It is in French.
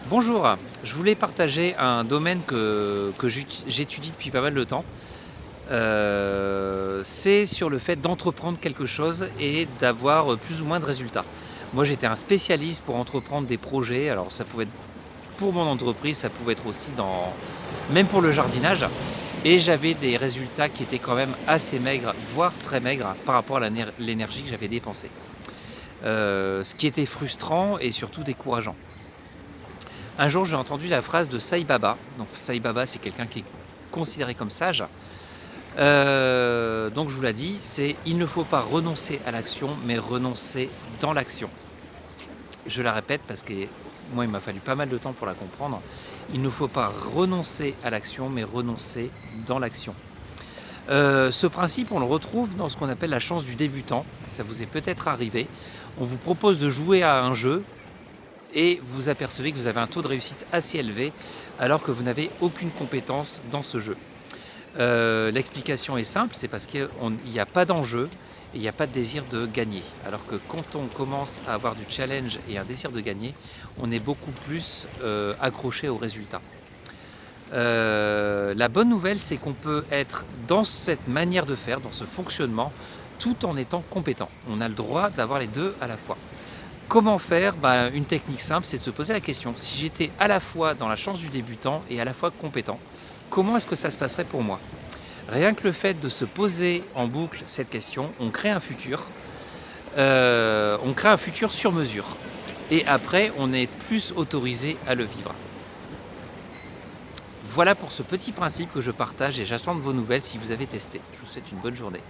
Bonjour, je voulais partager un domaine que j'étudie depuis pas mal de temps. C'est sur le fait d'entreprendre quelque chose et d'avoir plus ou moins de résultats. Moi, j'étais un spécialiste pour entreprendre des projets. Alors, ça pouvait être pour mon entreprise, ça pouvait être aussi même pour le jardinage. Et j'avais des résultats qui étaient quand même assez maigres, voire très maigres par rapport à l'énergie que j'avais dépensée. Ce qui était frustrant et surtout décourageant. Un jour, j'ai entendu la phrase de Sai Baba. Donc Sai Baba, c'est quelqu'un qui est considéré comme sage. Donc je vous l'ai dit, c'est il ne faut pas renoncer à l'action, mais renoncer dans l'action. Je la répète parce que moi, il m'a fallu pas mal de temps pour la comprendre. Il ne faut pas renoncer à l'action, mais renoncer dans l'action. Ce principe, on le retrouve dans ce qu'on appelle la chance du débutant. Ça vous est peut-être arrivé. On vous propose de jouer à un jeu et vous apercevez que vous avez un taux de réussite assez élevé alors que vous n'avez aucune compétence dans ce jeu. L'explication est simple, c'est parce qu'il n'y a pas d'enjeu et il n'y a pas de désir de gagner. Alors que quand on commence à avoir du challenge et un désir de gagner, on est beaucoup plus accroché au résultat. La bonne nouvelle, c'est qu'on peut être dans cette manière de faire, dans ce fonctionnement, tout en étant compétent. On a le droit d'avoir les deux à la fois. Comment faire? Une technique simple, c'est de se poser la question, si j'étais à la fois dans la chance du débutant et à la fois compétent, comment est-ce que ça se passerait pour moi? Rien que le fait de se poser en boucle cette question, on crée un futur. On crée un futur sur mesure. Et après, on est plus autorisé à le vivre. Voilà pour ce petit principe que je partage et j'attends de vos nouvelles si vous avez testé. Je vous souhaite une bonne journée.